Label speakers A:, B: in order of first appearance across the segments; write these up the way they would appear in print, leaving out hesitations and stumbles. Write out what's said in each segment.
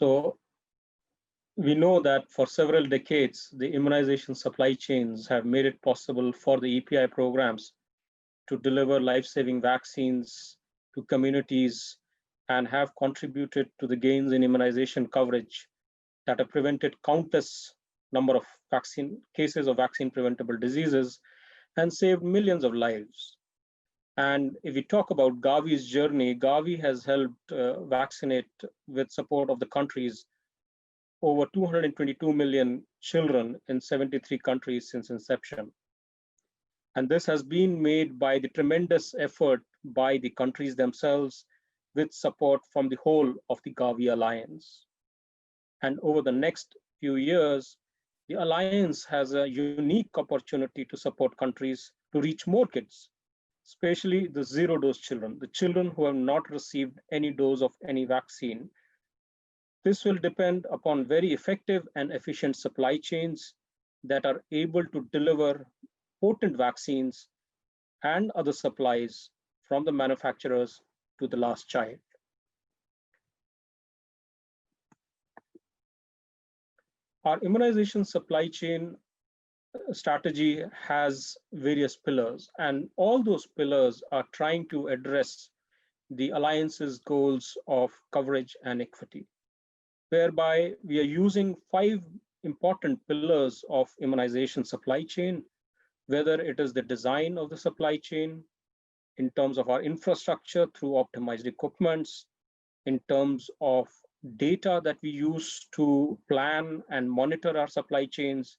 A: So we know that for several decades, the immunization supply chains have made it possible for the EPI programs to deliver life-saving vaccines to communities and have contributed to the gains in immunization coverage that have prevented countless number of cases of vaccine preventable diseases and saved millions of lives. And if we talk about Gavi's journey, Gavi has helped vaccinate with support of the countries over 222 million children in 73 countries since inception. And this has been made by the tremendous effort by the countries themselves with support from the whole of the Gavi Alliance. And over the next few years, the Alliance has a unique opportunity to support countries to reach more kids, especially the zero-dose children, the children who have not received any dose of any vaccine. This will depend upon very effective and efficient supply chains that are able to deliver potent vaccines and other supplies from the manufacturers to the last child. Our immunization supply chain strategy has various pillars, and all those pillars are trying to address the Alliance's goals of coverage and equity, whereby we are using 5 important pillars of immunization supply chain, whether it is the design of the supply chain, in terms of our infrastructure through optimized equipments, in terms of data that we use to plan and monitor our supply chains,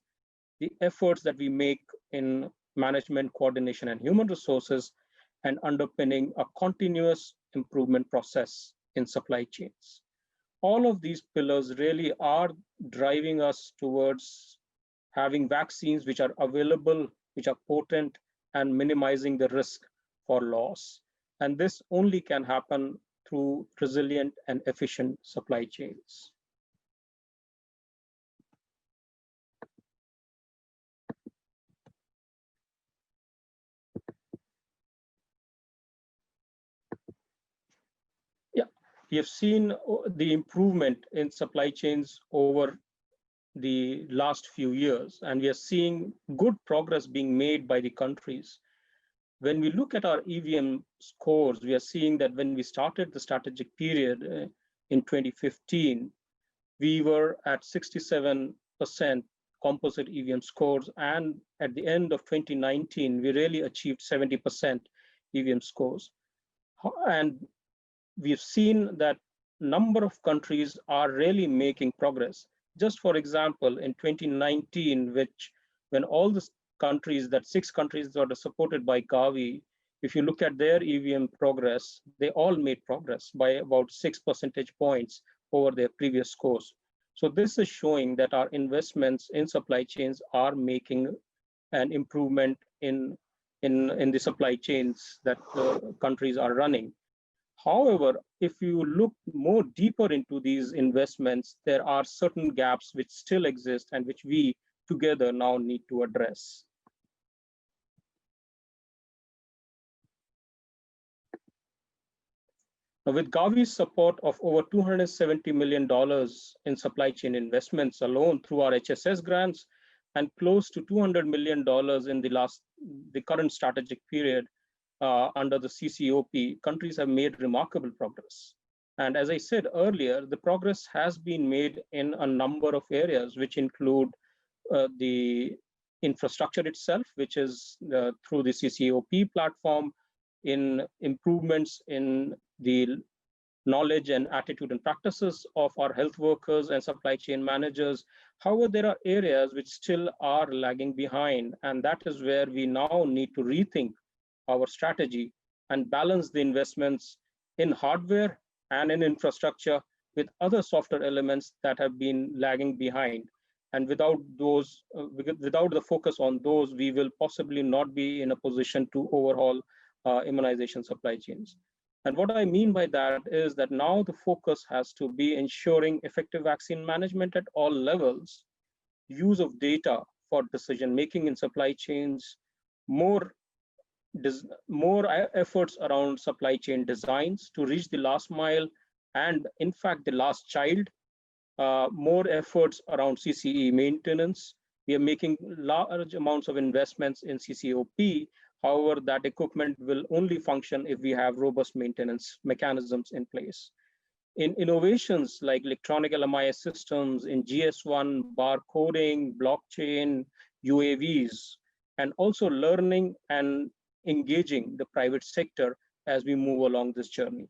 A: the efforts that we make in management, coordination, and human resources, and underpinning a continuous improvement process in supply chains. All of these pillars really are driving us towards having vaccines which are available, which are potent, and minimizing the risk for loss. And this only can happen through resilient and efficient supply chains. Yeah, we have seen the improvement in supply chains over the last few years, and we are seeing good progress being made by the countries. When we look at our EVM scores, we are seeing that when we started the strategic period in 2015, we were at 67% composite EVM scores, and at the end of 2019, we really achieved 70% EVM scores. And we've seen that number of countries are really making progress. Just for example, in 2019, when all the countries, that 6 countries that are supported by Gavi, if you look at their EVM progress, they all made progress by about 6 percentage points over their previous scores. So this is showing that our investments in supply chains are making an improvement in the supply chains that countries are running. However, if you look more deeper into these investments, there are certain gaps which still exist and which we together now need to address. Now, with Gavi's support of over $270 million in supply chain investments alone through our HSS grants and close to $200 million in the current strategic period under the CCOP, countries have made remarkable progress. And as I said earlier, the progress has been made in a number of areas, which include the infrastructure itself, which is through the CCOP platform, in improvements in the knowledge and attitude and practices of our health workers and supply chain managers. However, there are areas which still are lagging behind, and that is where we now need to rethink our strategy and balance the investments in hardware and in infrastructure with other software elements that have been lagging behind. And without the focus on those, we will possibly not be in a position to overhaul immunization supply chains. And what I mean by that is that now the focus has to be ensuring effective vaccine management at all levels, use of data for decision-making in supply chains, more efforts around supply chain designs to reach the last mile and, in fact, the last child, more efforts around CCE maintenance. We are making large amounts of investments in CCOP. However, that equipment will only function if we have robust maintenance mechanisms in place. In innovations like electronic LMIS systems, in GS1, barcoding, blockchain, UAVs, and also learning and engaging the private sector as we move along this journey.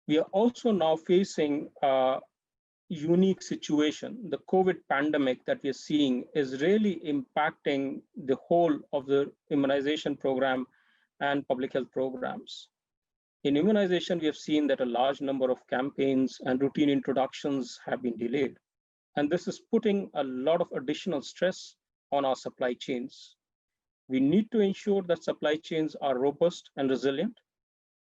A: We are also now facing a unique situation. The COVID pandemic that we are seeing is really impacting the whole of the immunization program and public health programs. In immunization, we have seen that a large number of campaigns and routine introductions have been delayed. And this is putting a lot of additional stress on our supply chains. We need to ensure that supply chains are robust and resilient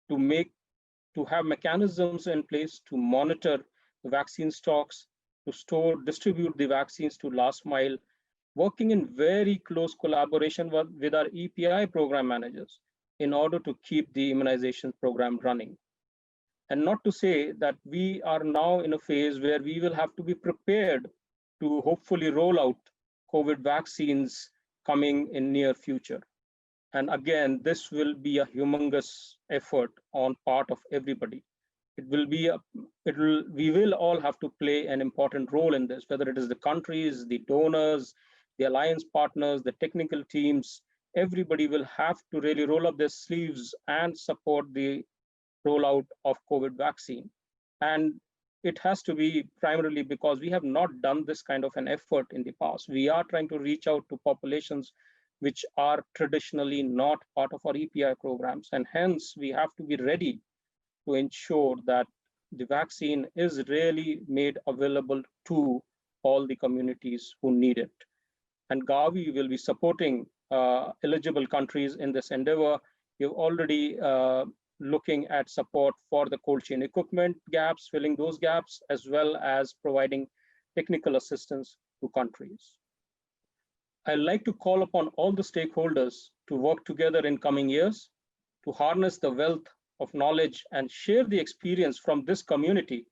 A: to have mechanisms in place to monitor the vaccine stocks, to store, distribute the vaccines to last mile, working in very close collaboration with our EPI program managers in order to keep the immunization program running. And not to say that we are now in a phase where we will have to be prepared to hopefully roll out COVID vaccines coming in near future. And again, this will be a humongous effort on part of everybody. We will all have to play an important role in this, whether it is the countries, the donors, the alliance partners, the technical teams. Everybody will have to really roll up their sleeves and support the rollout of COVID vaccine. And it has to be primarily because we have not done this kind of an effort in the past. We are trying to reach out to populations which are traditionally not part of our EPI programs. And hence, we have to be ready to ensure that the vaccine is really made available to all the communities who need it. And Gavi will be supporting eligible countries in this endeavor. We're already looking at support for the cold chain equipment gaps, filling those gaps, as well as providing technical assistance to countries. I'd like to call upon all the stakeholders to work together in coming years to harness the wealth of knowledge and share the experience from this community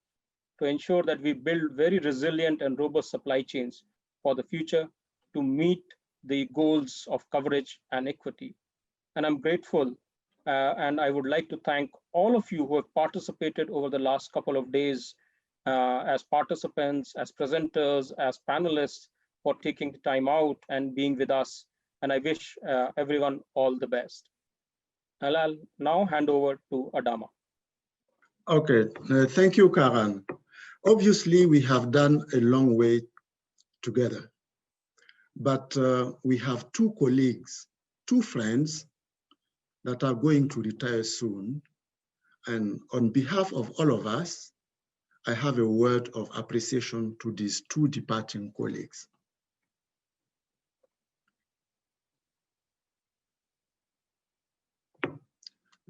A: to ensure that we build very resilient and robust supply chains for the future to meet the goals of coverage and equity. And I'm grateful, and I would like to thank all of you who have participated over the last couple of days as participants, as presenters, as panelists, for taking the time out and being with us. And I wish everyone all the best. I'll now hand over to Adama.
B: Okay, thank you, Karan. Obviously, we have done a long way together, but we have two colleagues, two friends that are going to retire soon. And on behalf of all of us, I have a word of appreciation to these two departing colleagues.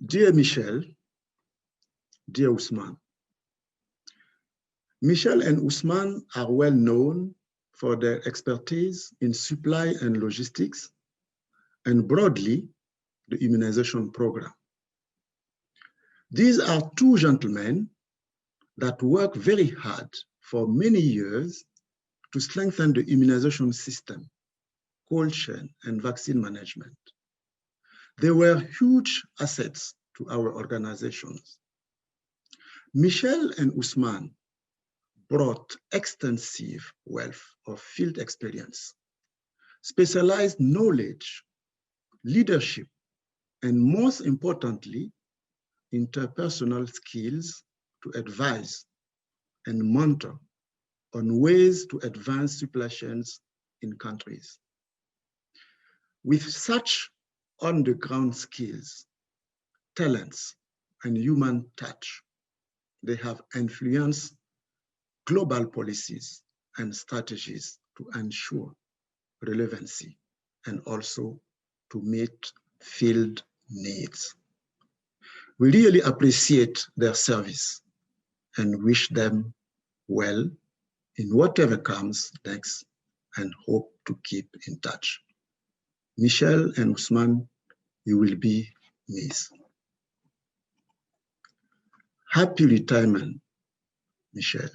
B: Dear Michel, dear Ousmane, Michel and Ousmane are well known for their expertise in supply and logistics, and broadly, the immunization program. These are two gentlemen that work very hard for many years to strengthen the immunization system, cold chain, and vaccine management. They were huge assets to our organizations. Michel and Ousmane brought extensive wealth of field experience, specialized knowledge, leadership, and most importantly, interpersonal skills to advise and mentor on ways to advance supply chains in countries. With such on-the-ground skills, talents, and human touch, they have influenced global policies and strategies to ensure relevancy and also to meet field needs. We really appreciate their service and wish them well in whatever comes next and hope to keep in touch. Michel and Ousmane, you will be missed. Happy retirement, Michelle.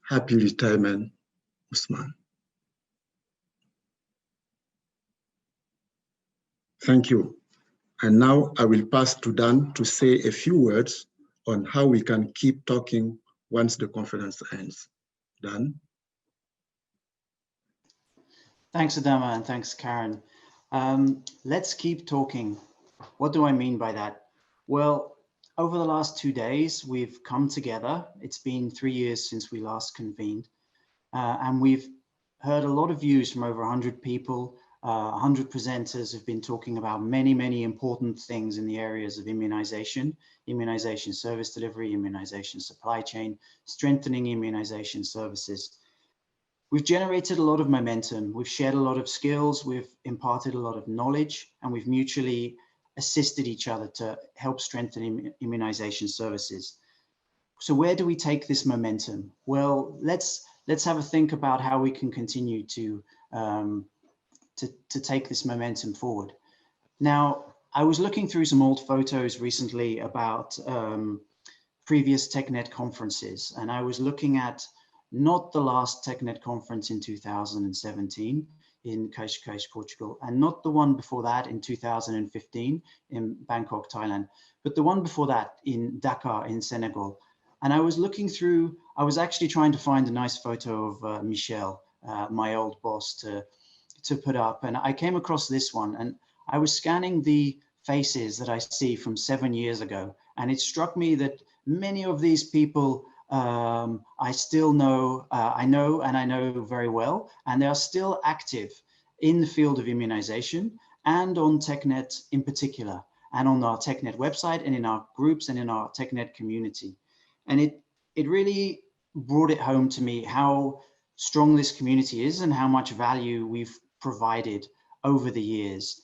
B: Happy retirement, Usman. Thank you. And now I will pass to Dan to say a few words on how we can keep talking once the conference ends. Dan?
C: Thanks, Adama, and thanks, Karan. Let's keep talking. What do I mean by that? Well, over the last 2 days, we've come together. It's been 3 years since we last convened, and we've heard a lot of views from over 100 people. 100 presenters have been talking about many, many important things in the areas of immunization, immunization service delivery, immunization supply chain, strengthening immunization services. We've generated a lot of momentum. We've shared a lot of skills. We've imparted a lot of knowledge, and we've mutually assisted each other to help strengthen immunization services. So where do we take this momentum? Well, let's have a think about how we can continue to take this momentum forward. Now, I was looking through some old photos recently about previous TechNet conferences, and I was looking at not the last TechNet conference in 2017 in Cascais, Portugal, and not the one before that in 2015 in Bangkok, Thailand, but the one before that in Dakar in Senegal. And I was looking through, I was actually trying to find a nice photo of Michel, my old boss, to put up. And I came across this one, and I was scanning the faces that I see from 7 years ago. And it struck me that many of these people I still know, I know very well, and they are still active in the field of immunization and on TechNet in particular, and on our TechNet website and in our groups and in our TechNet community. And it really brought it home to me how strong this community is and how much value we've provided over the years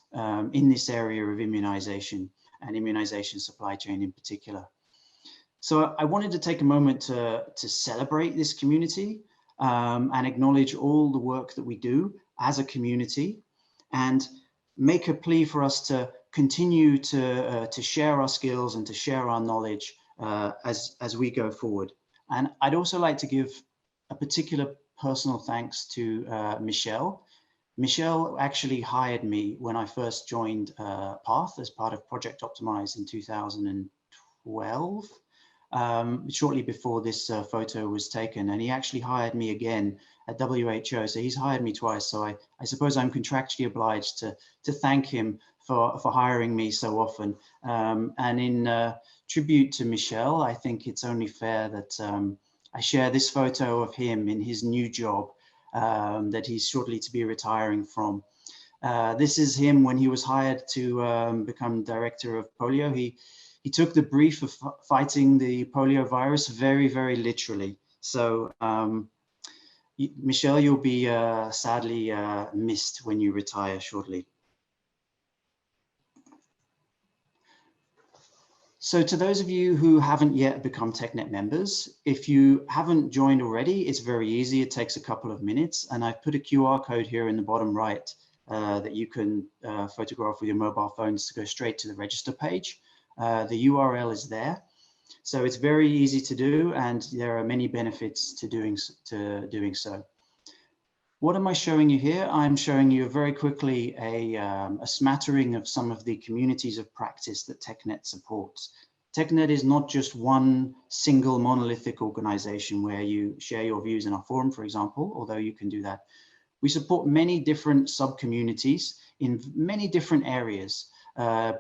C: in this area of immunization and immunization supply chain in particular. So I wanted to take a moment to celebrate this community and acknowledge all the work that we do as a community, and make a plea for us to continue to share our skills and to share our knowledge as we go forward. And I'd also like to give a particular personal thanks to Michel. Michel actually hired me when I first joined PATH as part of Project Optimize in 2012. Shortly before this photo was taken, and he actually hired me again at WHO. So he's hired me twice. So I suppose I'm contractually obliged to thank him for hiring me so often. And in tribute to Michel, I think it's only fair that I share this photo of him in his new job that he's shortly to be retiring from. This is him when he was hired to become director of polio. He took the brief of fighting the polio virus very, very literally. So Michel, you'll be sadly missed when you retire shortly. So to those of you who haven't yet become TechNet members, if you haven't joined already, it's very easy. It takes a couple of minutes. And I've put a QR code here in the bottom right that you can photograph with your mobile phones to go straight to the register page. The URL is there. So it's very easy to do, and there are many benefits to doing so. What am I showing you here? I'm showing you very quickly a smattering of some of the communities of practice that TechNet supports. TechNet is not just one single monolithic organization where you share your views in our forum, for example, although you can do that. We support many different sub-communities in many different areas,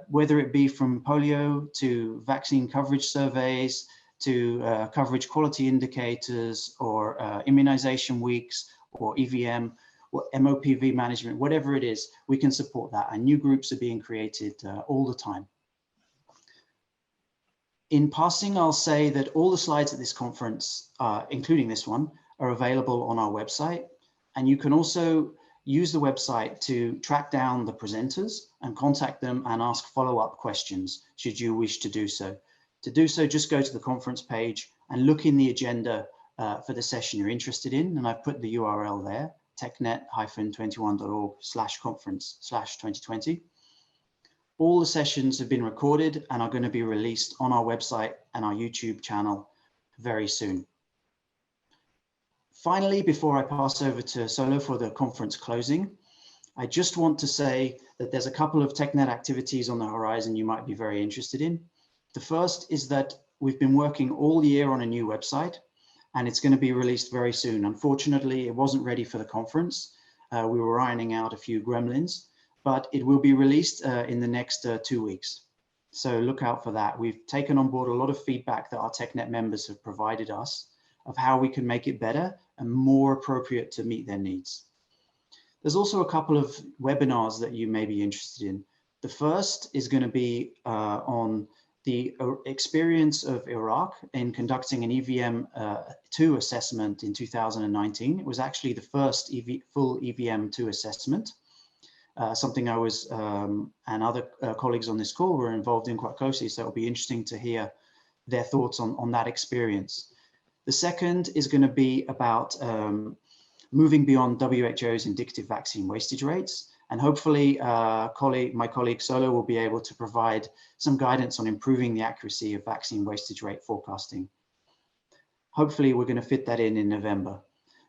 C: whether it be from polio to vaccine coverage surveys, to coverage quality indicators, or immunization weeks, or EVM, or MOPV management, whatever it is, we can support that. And new groups are being created all the time. In passing, I'll say that all the slides at this conference, including this one, are available on our website. And you can also use the website to track down the presenters and contact them and ask follow-up questions, should you wish to do so. To do so, just go to the conference page and look in the agenda for the session you're interested in, and I've put the URL there. technet-21.org/conference/2020. All the sessions have been recorded and are going to be released on our website and our YouTube channel very soon. Finally, before I pass over to Solo for the conference closing, I just want to say that there's a couple of TechNet activities on the horizon you might be very interested in. The first is that we've been working all year on a new website, and it's going to be released very soon. Unfortunately, it wasn't ready for the conference. We were ironing out a few gremlins, but it will be released in the next 2 weeks. So look out for that. We've taken on board a lot of feedback that our TechNet members have provided us of how we can make it better and more appropriate to meet their needs. There's also a couple of webinars that you may be interested in. The first is going to be on the experience of Iraq in conducting an EVM2 assessment in 2019. It was actually the first full EVM2 assessment, something I was and other colleagues on this call were involved in quite closely, so it'll be interesting to hear their thoughts on that experience. The second is going to be about moving beyond WHO's indicative vaccine wastage rates. And hopefully my colleague Solo will be able to provide some guidance on improving the accuracy of vaccine wastage rate forecasting. Hopefully we're going to fit that in November.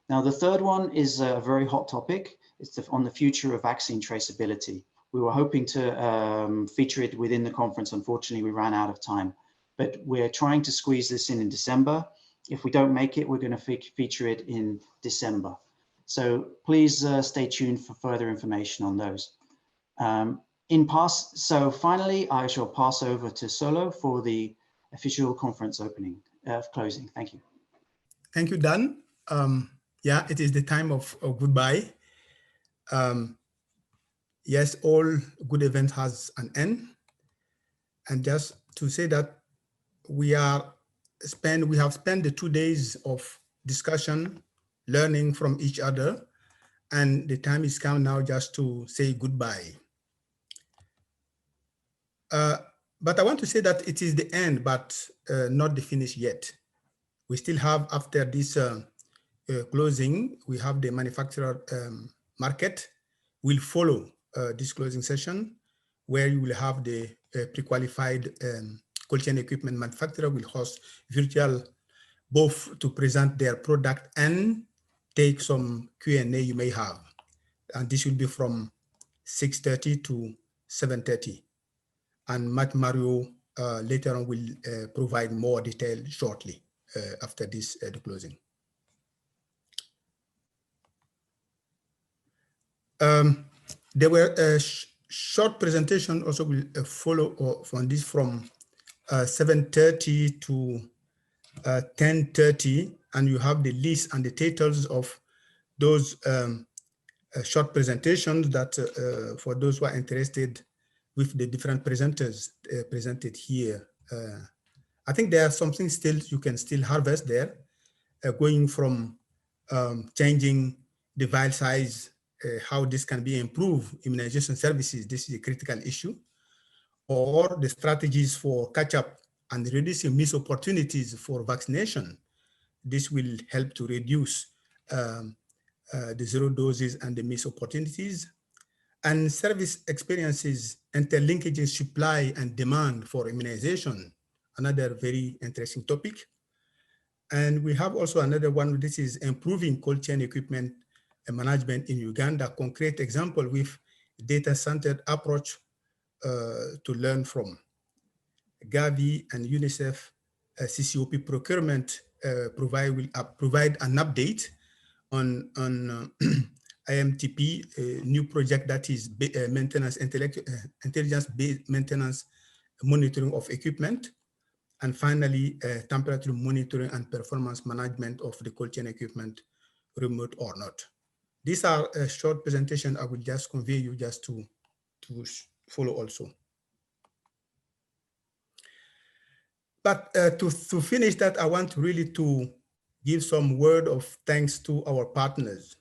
C: Now, the third one is a very hot topic. It's on the future of vaccine traceability. We were hoping to feature it within the conference. Unfortunately, we ran out of time, but we're trying to squeeze this in December. If we don't make it, we're going to feature it in December. So please stay tuned for further information on those. So finally, I shall pass over to Solo for the official conference closing. Thank you.
D: Thank you, Dan. Yeah, it is the time of goodbye. Yes, all good events has an end. And just to say that we have spent the 2 days of discussion, learning from each other, and the time is come now just to say goodbye. But I want to say that it is the end, but not the finish yet. We still have, after this closing, we have the manufacturer market will follow this closing session, where you will have the pre-qualified cold chain equipment manufacturer will host virtual, both to present their product and take some Q&A you may have. And this will be from 6:30 to 7:30. And Morio later on will provide more detail shortly after this the closing. There were a short presentation also will follow from this from 7:30 to 10:30, and you have the list and the titles of those short presentations that for those who are interested with the different presenters presented here. I think there are something still you can still harvest there, going from changing the vial size, how this can be improved, immunization services, this is a critical issue, or the strategies for catch-up and reducing missed opportunities for vaccination. This will help to reduce the zero doses and the missed opportunities, and service experiences interlinkages supply and demand for immunization, another very interesting topic. And we have also another one, this is improving cold chain equipment management in Uganda, concrete example with data-centered approach to learn from. Gavi and UNICEF CCOP procurement will provide an update on IMTP, a new project that is maintenance, intelligence-based maintenance monitoring of equipment. And finally, temperature monitoring and performance management of the cold chain equipment, remote or not. These are a short presentation I will just convey you just to follow also. But to finish that, I want really to give some word of thanks to our partners.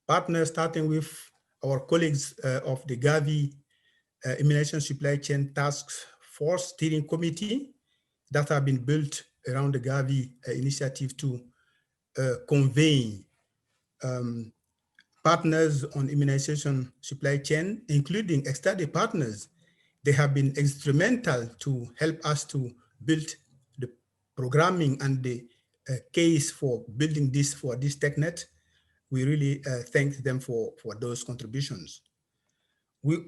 D: Partners starting with our colleagues of the Gavi Immunization Supply Chain Task Force Steering Committee that have been built around the Gavi initiative to convey partners on immunization supply chain, including external partners. They have been instrumental to help us to build the programming and the case for building this for this TechNet. We really thank them for those contributions.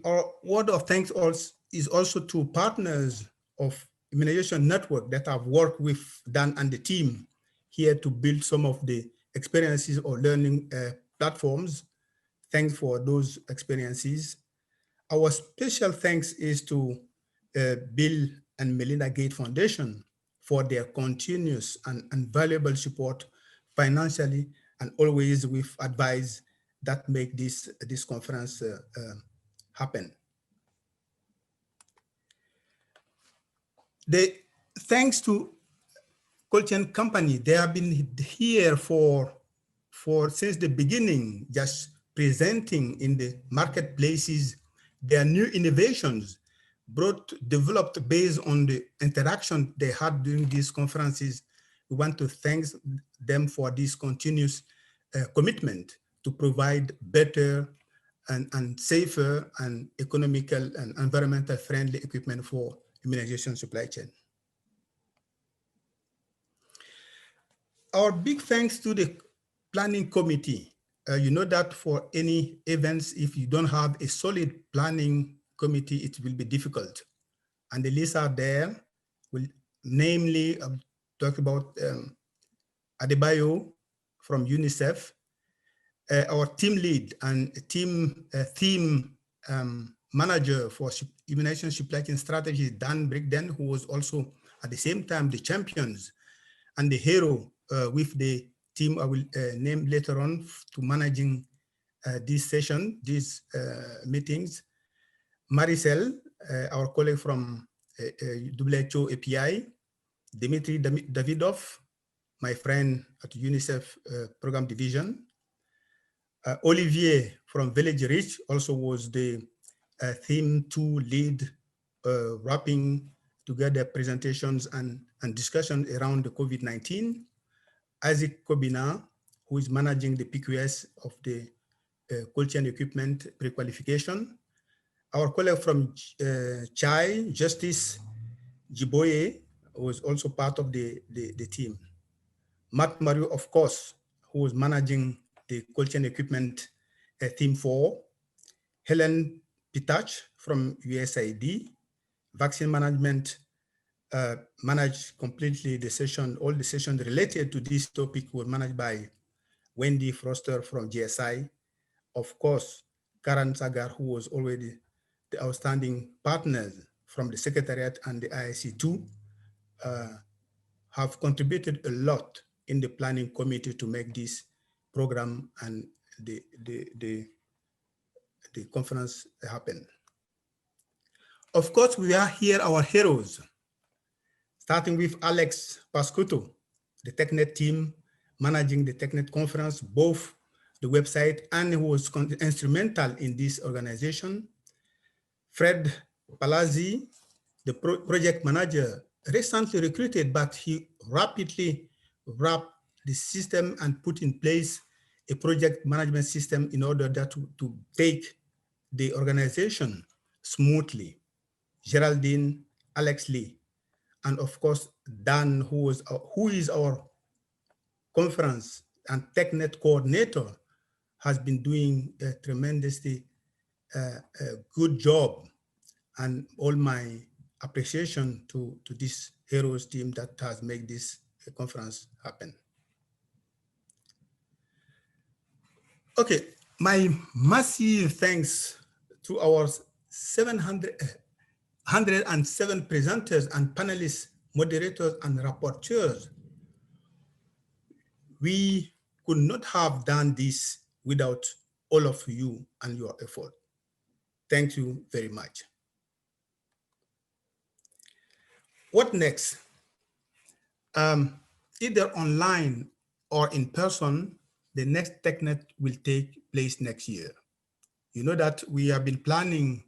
D: Our word of thanks also is also to partners of immunization network that I've worked with Dan and the team here to build some of the experiences or learning platforms. Thanks for those experiences. Our special thanks is to Bill and Melinda Gates Foundation for their continuous and valuable support financially and always with advice that make this conference happen. Thanks to Colchian Company, they have been here for since the beginning, just presenting in the marketplaces their new innovations developed based on the interaction they had during these conferences. We want to thank them for this continuous commitment to provide better and safer and economical and environmental friendly equipment for immunization supply chain. Our big thanks to the planning committee. You know that for any events, if you don't have a solid planning committee, it will be difficult. And the lists are there. We'll namely talk about Adebayo from UNICEF, our team lead and team theme manager for immunization supply chain strategy, Dan Brigden, who was also at the same time the champions and the hero with the team I will name later on to managing this session, these meetings. Maricel, our colleague from WHO API, Dmitry Davidov, my friend at UNICEF Program Division. Olivier from Village Reach also was the theme 2 lead, wrapping together presentations and discussion around the COVID-19. Isaac Kobina, who is managing the PQS of the Colchian equipment pre-qualification. Our colleague from Chai, Justice Jiboye, was also part of the team. Matt Morio, of course, who was managing the Colchian equipment team 4. Helen Pitach from USAID, vaccine management, managed completely the session. All the sessions related to this topic were managed by Wendy Froster from GSI. Of course, Karan Sagar, who was already the outstanding partners from the Secretariat and the IIC2, have contributed a lot in the planning committee to make this program and the conference happen. Of course, we are here, our heroes, starting with Alex Pascuto, the TechNet team managing the TechNet conference, both the website and who was instrumental in this organization. Fred Palazzi, the project manager, recently recruited, but he rapidly wrapped the system and put in place a project management system in order that to take the organization smoothly. Geraldine, Alex Lee, and of course, Dan, who is our conference and TechNet coordinator, has been doing a tremendously good job, and all my appreciation to this heroes team that has made this conference happen. Okay, my massive thanks to our 107 presenters and panelists, moderators and rapporteurs. We could not have done this without all of you and your effort. Thank you very much. What next? Either online or in person, the next TechNet will take place next year. You know that we have been planning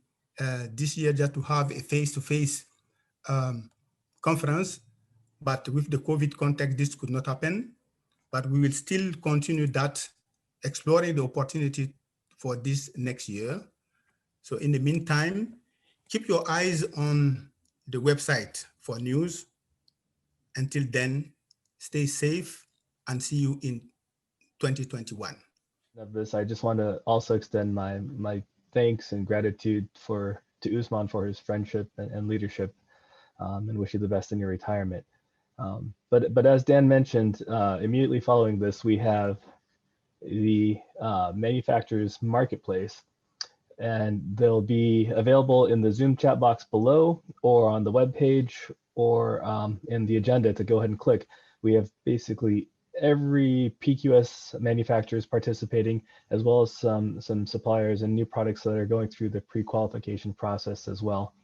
D: this year just to have a face-to-face conference, but with the COVID context, this could not happen. But we will still continue that exploring the opportunity for this next year. So in the meantime, keep your eyes on the website for news. Until then, stay safe and see you in 2021.
E: Of this, I just want to also extend my thanks and gratitude to Usman for his friendship and leadership, and wish you the best in your retirement. But as Dan mentioned, immediately following this, we have the manufacturers marketplace, and they'll be available in the Zoom chat box below, or on the web page, or in the agenda to go ahead and click. We have basically every PQS manufacturers participating, as well as some suppliers and new products that are going through the pre-qualification process as well.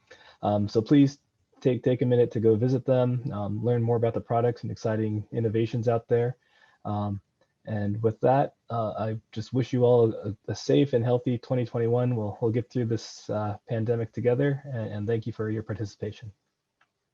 E: So please take a minute to go visit them, learn more about the products and exciting innovations out there. And with that, I just wish you all a safe and healthy 2021. We'll get through this pandemic together, and thank you for your participation.